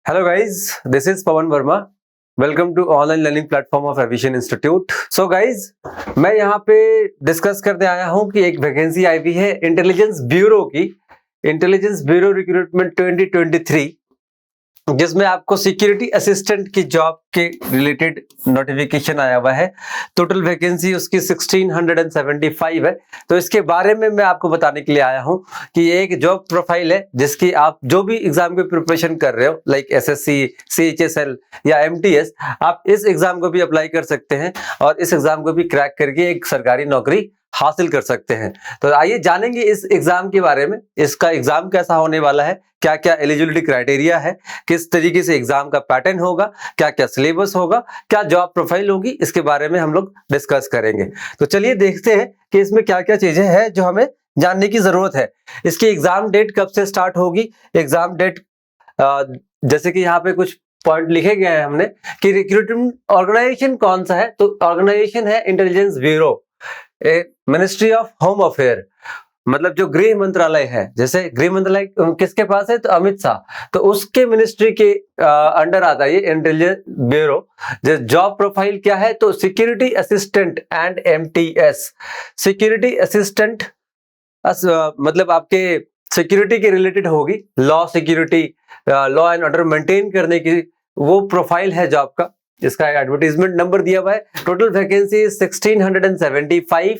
Hello guys, this is Pawan Verma. Welcome to online learning platform of aviation institute. So guys, मैं यहाँ पे discuss करने आया हूँ कि एक वैकेंसी आई हुई है इंटेलिजेंस ब्यूरो की, इंटेलिजेंस ब्यूरो रिक्रूटमेंट 2023, जिसमें आपको सिक्योरिटी असिस्टेंट की जॉब के रिलेटेड नोटिफिकेशन आया हुआ है। टोटल वैकेंसी उसकी 1675 है। तो इसके बारे में मैं आपको बताने के लिए आया हूं कि एक जॉब प्रोफाइल है जिसकी आप जो भी एग्जाम की प्रिपरेशन कर रहे हो, लाइक एसएससी, सीएचएसएल या एमटीएस, आप इस एग्जाम को भी अप्लाई कर सकते हैं और इस एग्जाम को भी क्रैक करके एक सरकारी नौकरी हासिल कर सकते हैं। तो आइए जानेंगे इस एग्जाम के बारे में, इसका एग्जाम कैसा होने वाला है, क्या क्या एलिजिबिलिटी क्राइटेरिया है, किस तरीके से एग्जाम का पैटर्न होगा, क्या क्या सिलेबस होगा, क्या जॉब प्रोफाइल होगी, इसके बारे में हम लोग डिस्कस करेंगे। तो चलिए देखते हैं कि इसमें क्या क्या चीजें हैं जो हमें जानने की जरूरत है। इसकी एग्जाम डेट कब से स्टार्ट होगी, एग्जाम डेट जैसे कि यहाँ पे कुछ पॉइंट लिखे गए हैं हमने कि रिक्रूटमेंट ऑर्गेनाइजेशन कौन सा है, तो ऑर्गेनाइजेशन है intelligence bureau, ministry of home affair, मतलब जो गृह मंत्रालय है। जैसे गृह मंत्रालय किसके पास है, तो अमित शाह, तो उसके मिनिस्ट्री के अंडर आता है ये इंटेलिजेंस ब्यूरो। जॉब प्रोफाइल क्या है, तो security assistant and MTS. Security assistant मतलब आपके सिक्योरिटी के रिलेटेड होगी, law security, law and order maintain करने की वो प्रोफाइल है जॉब का। इसका एडवर्टीजमेंट नंबर दिया हुआ है। Total vacancy 1675।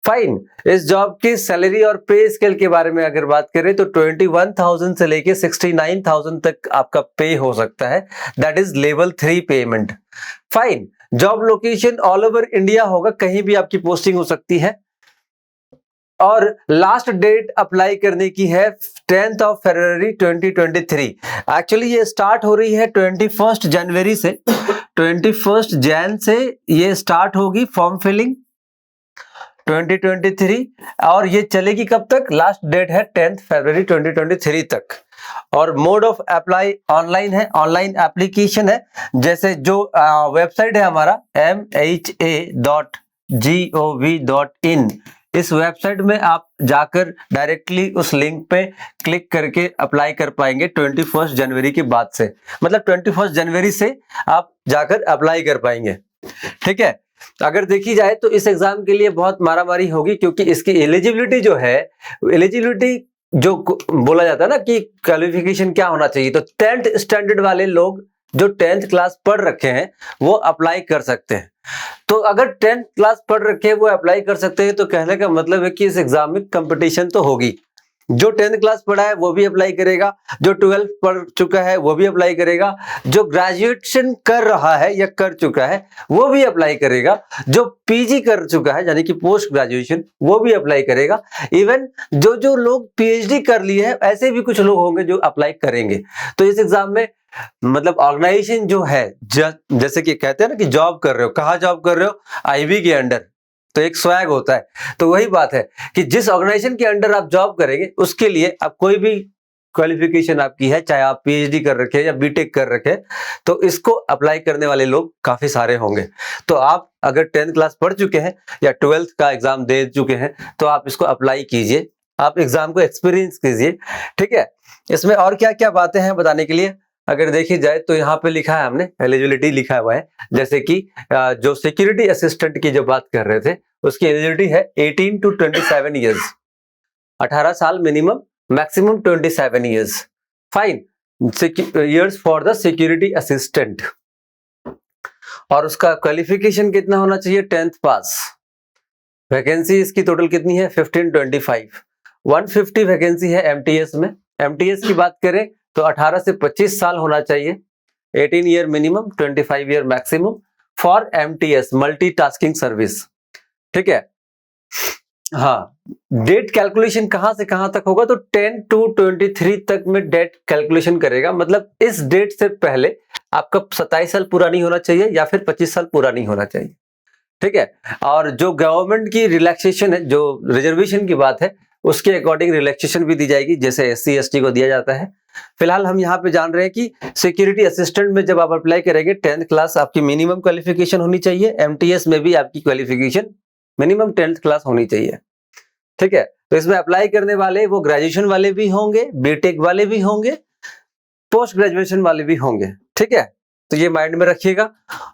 फाइन। इस जॉब की सैलरी और पे स्केल के बारे में अगर बात करें तो 21,000 से लेके 69,000 तक आपका पे हो सकता है। That is level 3 payment. Fine. Job location all over India होगा, कहीं भी आपकी पोस्टिंग हो सकती है। और लास्ट डेट अप्लाई करने की है 10th of February 2023। एक्चुअली ये स्टार्ट हो रही है 21 जनवरी से, 21 जैन से ये स्टार्ट होगी फॉर्म फिलिंग 2023, और ये चलेगी कब तक, लास्ट डेट है 10th February 2023 तक। और मोड ऑफ अप्लाई ऑनलाइन है, ऑनलाइन एप्लीकेशन है। जैसे जो वेबसाइट है हमारा mha.gov.in, इस वेबसाइट में आप जाकर डायरेक्टली उस लिंक पे क्लिक करके अप्लाई कर पाएंगे 21 जनवरी के बाद से, मतलब 21 जनवरी से आप जाकर अप्लाई कर पाएंगे। ठीक है। अगर देखी जाए तो इस एग्जाम के लिए बहुत मारामारी होगी, क्योंकि इसकी एलिजिबिलिटी जो है, एलिजिबिलिटी जो बोला जाता है ना कि क्वालिफिकेशन क्या होना चाहिए, तो 10th स्टैंडर्ड वाले लोग जो 10th क्लास पढ़ रखे हैं वो अप्लाई कर सकते हैं। तो अगर 10th क्लास पढ़ रखे हैं वो अप्लाई कर सकते हैं, तो कहने का मतलब है कि इस एग्जाम में कंपटीशन तो होगी। जो 10th क्लास पढ़ा है वो भी अप्लाई करेगा, जो 12th पढ़ चुका है वो भी अप्लाई करेगा, जो ग्रेजुएशन कर रहा है या कर चुका है वो भी अप्लाई करेगा, जो पीजी कर चुका है यानी कि पोस्ट ग्रेजुएशन वो भी अप्लाई करेगा। इवन जो जो लोग पीएचडी कर लिए हैं ऐसे भी कुछ लोग होंगे जो अप्लाई करेंगे। तो इस एग्जाम में मतलब ऑर्गेनाइजेशन जो है, जैसे कि कहते हैं ना कि जॉब कर रहे हो, कहाँ जॉब कर रहे हो, आईबी के अंडर, तो एक स्वैग होता है। तो वही बात है कि जिस ऑर्गेनाइजेशन के अंडर आप जॉब करेंगे उसके लिए आप कोई भी क्वालिफिकेशन आपकी है, चाहे आप पीएचडी कर रखे या बीटेक कर रखे, तो इसको अप्लाई करने वाले लोग काफी सारे होंगे। तो आप अगर 10th क्लास पढ़ चुके हैं या 12th का एग्जाम दे चुके हैं तो आप इसको अप्लाई कीजिए, आप एग्जाम को एक्सपीरियंस कीजिए। ठीक है। इसमें और क्या क्या बातें हैं बताने के लिए अगर देखी जाए तो यहाँ पे लिखा है हमने, एलिजिबिलिटी लिखा हुआ है। जैसे कि जो सिक्योरिटी असिस्टेंट की जो बात कर रहे थे उसकी एलिजिबिलिटी है 18 to 27 ईयर्स, 18 साल minimum, maximum 27 years. Fine. Years for the security assistant. और उसका क्वालिफिकेशन कितना होना चाहिए, 10th पास। वैकेंसी इसकी टोटल कितनी है, 1525। 150 वैकेंसी है एमटीएस में। एमटीएस की बात करें तो 18 से 25 साल होना चाहिए, 18 year minimum, 25 year maximum for MTS, multitasking service. ठीक है। हाँ, डेट कैलकुलेशन कहां से कहां तक होगा, तो 10 to 23 तक में डेट कैलकुलेशन करेगा। मतलब इस डेट से पहले आपका 27 साल पूरा नहीं होना चाहिए या फिर 25 साल पूरा नहीं होना चाहिए। ठीक है। और जो गवर्नमेंट की रिलैक्सेशन है, जो रिजर्वेशन की बात है, उसके अकॉर्डिंग रिलैक्सेशन भी दी जाएगी, जैसे एससी एसटी को दिया जाता है। फिलहाल हम यहाँ पे जान रहे हैं कि सिक्योरिटी असिस्टेंट में जब आप अप्लाई करेंगे 10th क्लास आपकी मिनिमम क्वालिफिकेशन होनी चाहिए। एमटीएस में भी आपकी क्वालिफिकेशन मिनिमम 10th क्लास होनी चाहिए। ठीक है। तो इसमें अप्लाई करने वाले वो ग्रेजुएशन वाले भी होंगे, बीटेक वाले भी होंगे, पोस्ट ग्रेजुएशन वाले भी होंगे, ठीक है, तो ये माइंड में रखिएगा।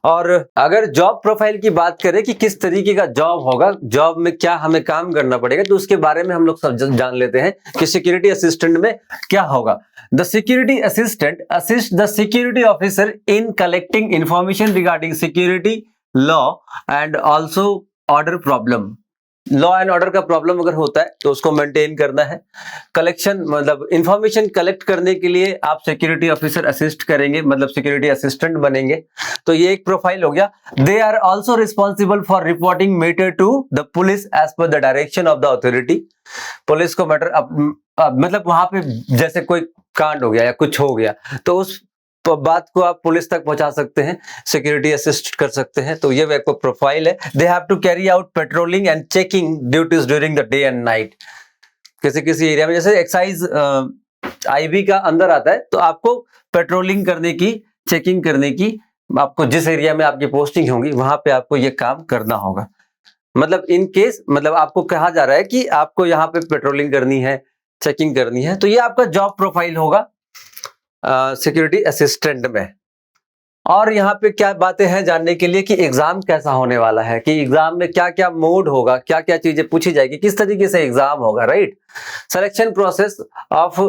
और अगर जॉब प्रोफाइल की बात करें कि किस तरीके का जॉब होगा, जॉब में क्या हमें काम करना पड़ेगा, तो उसके बारे में हम लोग सब जान लेते हैं कि सिक्योरिटी असिस्टेंट में क्या होगा। The security assistant assist the security officer in collecting information regarding security law and also order problem. Law and order का प्रॉब्लम अगर होता है तो उसको मेंटेन करना है। कलेक्शन मतलब इंफॉर्मेशन कलेक्ट करने के लिए आप सिक्योरिटी ऑफिसर असिस्ट करेंगे, मतलब सिक्योरिटी असिस्टेंट बनेंगे। तो ये एक प्रोफाइल हो गया। They are also responsible for reporting matter to the police as per the direction of the authority. Police को मैटर मतलब वहां पे जैसे कोई कांड हो गया या कुछ हो गया तो उस बात को आप पुलिस तक पहुंचा सकते हैं, सिक्योरिटी असिस्ट कर सकते हैं। तो ये एक प्रोफाइल है। They have to carry out patrolling and checking duties during the day and night. किसी किसी एरिया में जैसे एक्साइज आईबी का अंदर आता है तो आपको पेट्रोलिंग करने की, चेकिंग करने की, आपको जिस एरिया में आपकी पोस्टिंग होगी वहां पे आपको ये काम करना होगा। मतलब इन केस मतलब आपको कहा जा रहा है कि आपको यहाँ पे पेट्रोलिंग करनी है, चेकिंग करनी है। तो ये आपका जॉब प्रोफाइल होगा सिक्योरिटी असिस्टेंट में। और यहाँ पे क्या बातें हैं जानने के लिए कि एग्जाम कैसा होने वाला है, कि एग्जाम में क्या क्या मोड होगा, क्या क्या चीजें पूछी जाएगी, किस तरीके से एग्जाम होगा, right. Selection process of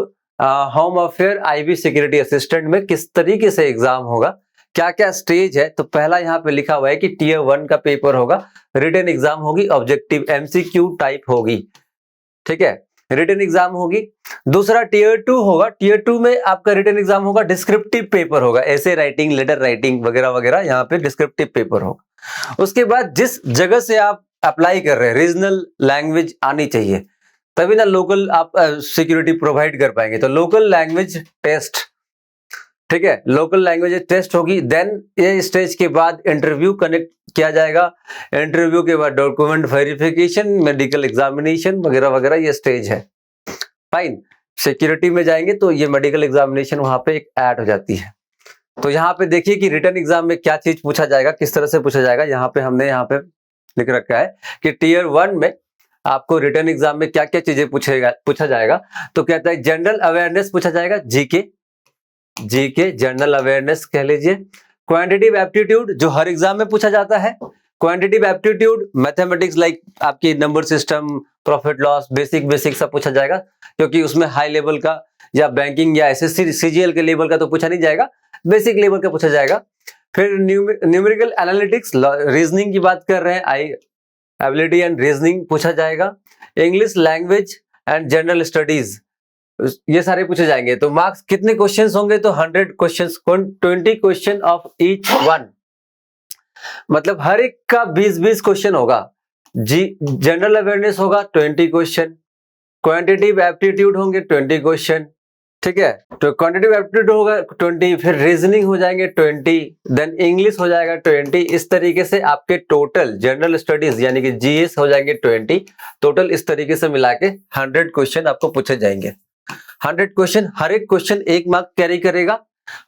home affair IB security assistant में किस तरीके से एग्जाम होगा, क्या क्या स्टेज है। तो पहला यहाँ पे लिखा हुआ है कि टीयर 1 का पेपर होगा, रिटन एग्जाम होगी, ऑब्जेक्टिव एमसीक्यू टाइप होगी, ठीक है, रिटन एग्जाम होगी। दूसरा टीयर 2 होगा, टीयर 2 में आपका रिटन एग्जाम होगा, डिस्क्रिप्टिव पेपर होगा, ऐसे राइटिंग, लेटर राइटिंग वगैरह वगैरह, यहाँ पे डिस्क्रिप्टिव पेपर होगा। उसके बाद जिस जगह से आप अप्लाई कर रहे हैं रीजनल लैंग्वेज आनी चाहिए, तभी ना लोकल आप सिक्योरिटी प्रोवाइड कर पाएंगे। तो लोकल लैंग्वेज टेस्ट, ठीक है, लोकल लैंग्वेज टेस्ट होगी। देन ये स्टेज के बाद इंटरव्यू कनेक्ट किया जाएगा, इंटरव्यू के बाद डॉक्यूमेंट वेरिफिकेशन, मेडिकल एग्जामिनेशन वगैरह वगैरह, ये स्टेज है। फाइन, सिक्योरिटी में जाएंगे तो ये मेडिकल एग्जामिनेशन वहां पे एक ऐड हो जाती है। तो यहाँ पे देखिए कि रिटन एग्जाम में क्या चीज पूछा जाएगा, किस तरह से पूछा जाएगा। यहाँ पे हमने यहाँ पे लिख रखा है कि टीयर 1 में आपको रिटन एग्जाम में क्या क्या चीजें पूछा जाएगा। तो कहता है जनरल अवेयरनेस पूछा जाएगा, जीके जनरल अवेयरनेस कह लीजिए। क्वांटिटेटिव एप्टीट्यूड जो हर एग्जाम में पूछा जाता है, क्वांटिटेटिव एप्टीट्यूड, मैथमेटिक्स लाइक आपकी number system, profit loss, basic सब पूछा जाएगा, क्योंकि उसमें हाई लेवल का या बैंकिंग या एसएससी सीजीएल के लेवल का तो पूछा नहीं जाएगा, बेसिक लेवल का पूछा जाएगा। फिर न्यूमेरिकल एनालिटिक्स, रीजनिंग की बात कर रहे हैं, एबिलिटी एंड रीजनिंग पूछा जाएगा। English language and general studies, ये सारे पूछे जाएंगे। तो मार्क्स कितने क्वेश्चंस होंगे, तो 100 questions, 20 question of each one, मतलब हर एक का 20-20 क्वेश्चन होगा। जनरल अवेयरनेस होगा 20 क्वेश्चन, क्वांटिटेटिव एप्टीट्यूड होंगे 20 क्वेश्चन, ठीक है, तो क्वांटिटेटिव एप्टीट्यूड होगा 20, फिर रीजनिंग हो जाएंगे 20, देन इंग्लिश हो जाएगा 20। इस तरीके से आपके टोटल जनरल स्टडीज यानी कि जीएस हो जाएंगे 20। टोटल इस तरीके से मिला के 100 क्वेश्चन आपको पूछे जाएंगे। 100 क्वेश्चन, हर एक क्वेश्चन 1 मार्क कैरी करेगा,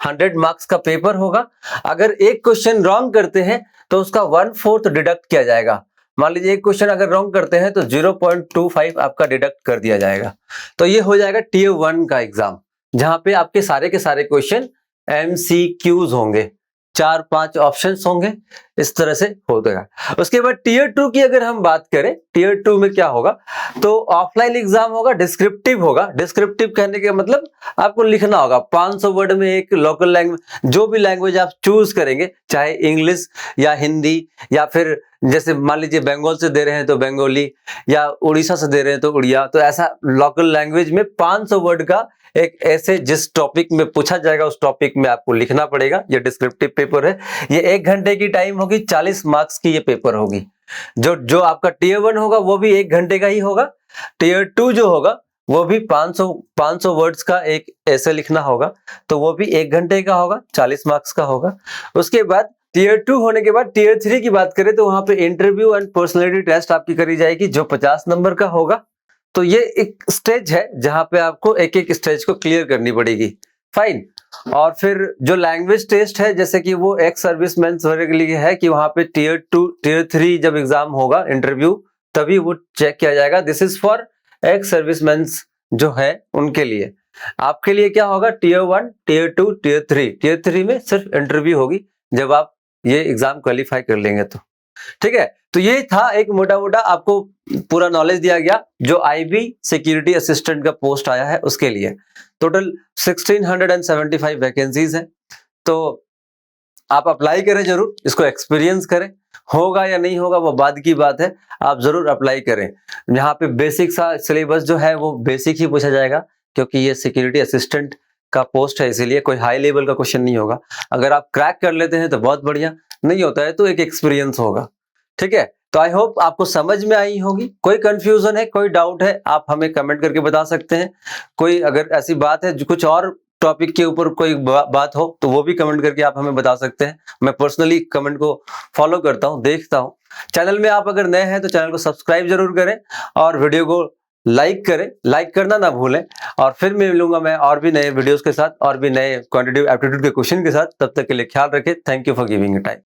100 मार्क्स का पेपर होगा। अगर एक क्वेश्चन रॉन्ग करते हैं तो उसका 1/4 डिडक्ट किया जाएगा। मान लीजिए एक क्वेश्चन अगर रॉन्ग करते हैं तो 0.25 आपका डिडक्ट कर दिया जाएगा। तो ये हो जाएगा टीयर 1 का एग्जाम, जहां पे आपके सारे के सारे क्वेश्चन एमसीक्यूज होंगे, 4-5 ऑप्शंस होंगे, इस तरह से हो जाएगा। उसके बाद टीयर 2 की अगर हम बात करें, टीयर 2 में क्या होगा, तो ऑफलाइन एग्जाम होगा, डिस्क्रिप्टिव होगा। डिस्क्रिप्टिव कहने का मतलब आपको लिखना होगा 500 वर्ड में एक लोकल लैंग्वेज, जो भी लैंग्वेज आप चूज करेंगे, चाहे इंग्लिश या हिंदी, या फिर जैसे मान लीजिए बंगाल से दे रहे हैं तो बंगाली, या उड़ीसा से दे रहे हैं तो उड़िया, तो ऐसा लोकल लैंग्वेज में 500 वर्ड का एक ऐसे जिस टॉपिक में पूछा जाएगा उस टॉपिक में आपको लिखना पड़ेगा। ये डिस्क्रिप्टिव पेपर है। ये 1 घंटे की टाइम होगी, 40 मार्क्स की ये पेपर होगी। जो आपका टीयर 1 होगा वो भी 1 घंटे का ही होगा। टीयर 2 जो होगा वो भी 500 वर्ड्स का एक ऐसे लिखना होगा, तो वो भी 1 घंटे का होगा, 40 मार्क्स का होगा। उसके बाद टीयर 2 होने के बाद टीयर 3 की बात करें तो वहां पे इंटरव्यू एंड पर्सनैलिटी टेस्ट आपकी करी जाएगी, जो 50 नंबर का होगा। तो ये एक स्टेज है जहां पे आपको एक एक स्टेज को क्लियर करनी पड़ेगी। फाइन, और फिर जो लैंग्वेज टेस्ट है, जैसे कि वो एक्स सर्विसमैन वगैरह के लिए है कि वहां पे टीयर 2 टीयर 3 जब एग्जाम होगा इंटरव्यू, तभी वो चेक किया जाएगा। This is for ex serviceman जो है उनके लिए। आपके लिए क्या होगा, टियर 1, टियर 2, टियर 3। टियर 3 में सिर्फ इंटरव्यू होगी जब आप ये एग्जाम क्वालिफाई कर लेंगे तो। ठीक है, तो ये था एक मोटा मोटा आपको पूरा नॉलेज दिया गया जो आईबी सिक्योरिटी असिस्टेंट का पोस्ट आया है उसके लिए। टोटल 1675 वैकेंसीज है, तो आप अप्लाई करें जरूर, इसको एक्सपीरियंस करें। होगा या नहीं होगा वो बाद की बात है, आप जरूर अप्लाई करें। यहाँ पे बेसिक सा सिलेबस जो है वो बेसिक ही पूछा जाएगा, क्योंकि ये सिक्योरिटी असिस्टेंट का पोस्ट है, इसीलिए कोई हाई लेवल का क्वेश्चन नहीं होगा। अगर आप क्रैक कर लेते हैं तो बहुत बढ़िया, नहीं होता है तो एक एक्सपीरियंस होगा। ठीक है, तो आई होप आपको समझ में आई होगी। कोई कंफ्यूजन है, कोई डाउट है, आप हमें कमेंट करके बता सकते हैं। कोई अगर ऐसी बात है जो कुछ और टॉपिक के ऊपर कोई बात हो तो वो भी कमेंट करके आप हमें बता सकते हैं। मैं पर्सनली कमेंट को फॉलो करता हूं, देखता हूं। चैनल में आप अगर नए हैं तो चैनल को सब्सक्राइब जरूर करें और वीडियो को लाइक करें, लाइक करना ना भूलें। और फिर मिलूंगा मैं और भी नए वीडियोस के साथ और भी नए क्वांटिटेटिव एप्टीट्यूड के क्वेश्चन के साथ। तब तक के लिए ख्याल रखें। Thank you for giving time.